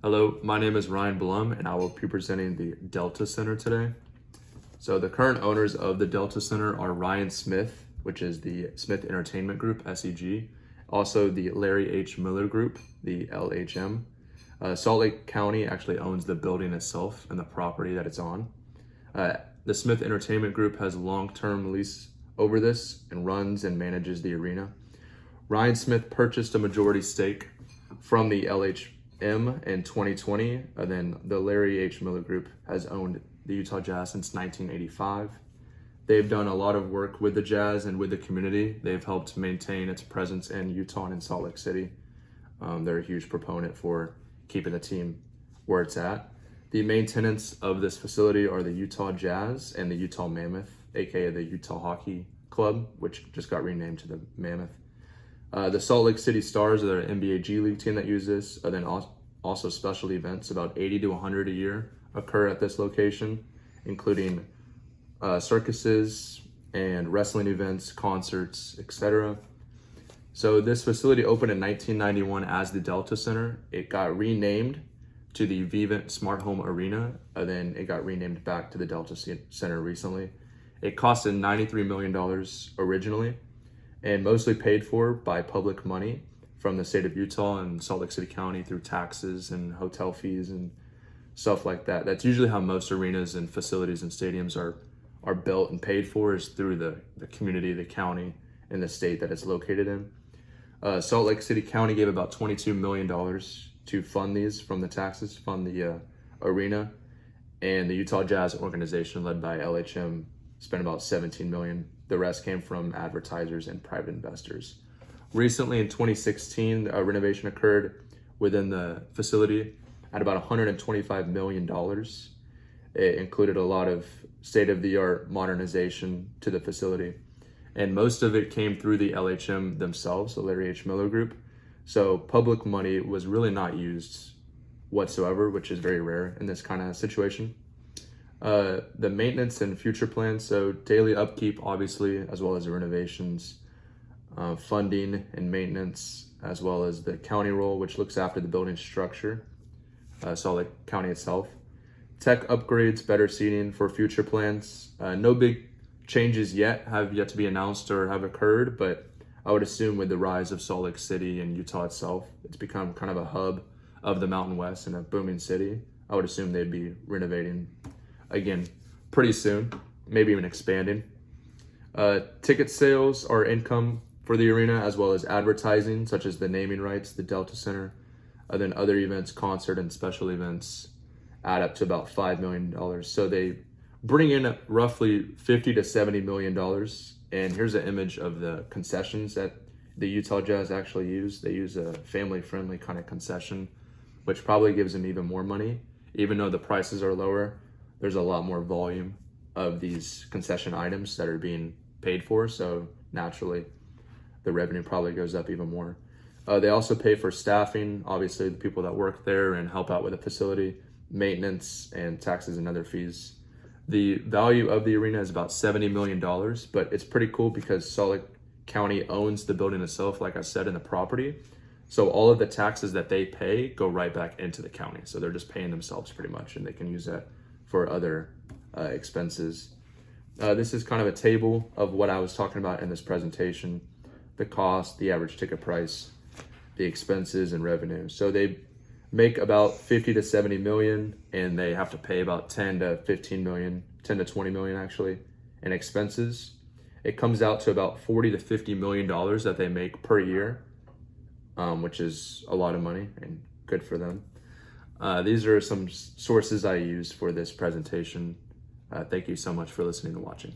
Hello, my name is Ryan Blum, and I will be presenting the Delta Center today. So the current owners of the Delta Center are Ryan Smith, which is the Smith Entertainment Group, SEG, also the Larry H. Miller Group, the LHM. Salt Lake County actually owns the building itself and the property that it's on. The Smith Entertainment Group has a long-term lease over this and runs and manages the arena. Ryan Smith purchased a majority stake from the LHM in 2020, and then the Larry H. Miller Group has owned the Utah Jazz since 1985. They've done a lot of work with the Jazz and with the community. They've helped maintain its presence in Utah and in Salt Lake City. They're a huge proponent for keeping the team where it's at. The main tenants of this facility are the Utah Jazz and the Utah Mammoth, aka the Utah Hockey Club, which just got renamed to the Mammoth. The Salt Lake City Stars are an NBA G League team that use this, and then also special events, about 80 to 100 a year, occur at this location, including circuses and wrestling events, concerts, etc. So this facility opened in 1991 as the Delta Center. It got renamed to the Vivint Smart Home Arena, and then it got renamed back to the Delta Center recently. It costed $93 million originally, and mostly paid for by public money from the state of Utah and Salt Lake City County through taxes and hotel fees and stuff like that. That's usually how most arenas and facilities and stadiums are built and paid for, is through the community, the county, and the state that it's located in. Salt Lake City County gave about $22 million to fund these from the taxes, fund the arena, and the Utah Jazz organization led by LHM spent about $17 million. The rest came from advertisers and private investors. Recently in 2016, a renovation occurred within the facility at about $125 million. It included a lot of state-of-the-art modernization to the facility, and most of it came through the LHM themselves, the Larry H. Miller Group. So public money was really not used whatsoever, which is very rare in this kind of situation. The maintenance and future plans, so daily upkeep, obviously, as well as the renovations, funding and maintenance, as well as the county role, which looks after the building structure, Salt Lake County itself. Tech upgrades, better seating for future plans. No big changes have yet to be announced or have occurred, but I would assume with the rise of Salt Lake City and Utah itself, it's become kind of a hub of the Mountain West and a booming city. I would assume they'd be renovating again pretty soon, maybe even expanding. Ticket sales are income for the arena, as well as advertising, such as the naming rights, the Delta Center, then other events, concert and special events add up to about $5 million. So they bring in roughly $50 to $70 million. And here's an image of the concessions that the Utah Jazz actually use. They use a family-friendly kind of concession, which probably gives them even more money. Even though the prices are lower, there's a lot more volume of these concession items that are being paid for. So naturally, the revenue probably goes up even more. They also pay for staffing, obviously the people that work there and help out with the facility, maintenance, and taxes and other fees. The value of the arena is about $70 million, but it's pretty cool because Salt Lake County owns the building itself, like I said, in the property. So all of the taxes that they pay go right back into the county. So they're just paying themselves pretty much, and they can use that for other expenses. This is kind of a table of what I was talking about in this presentation: the cost, the average ticket price, the expenses, and revenue. So they make about 50 to 70 million, and they have to pay about 10 to 15 million, 10 to 20 million actually, in expenses. It comes out to about 40 to 50 million dollars that they make per year, which is a lot of money and good for them. These are some sources I used for this presentation. Thank you so much for listening and watching.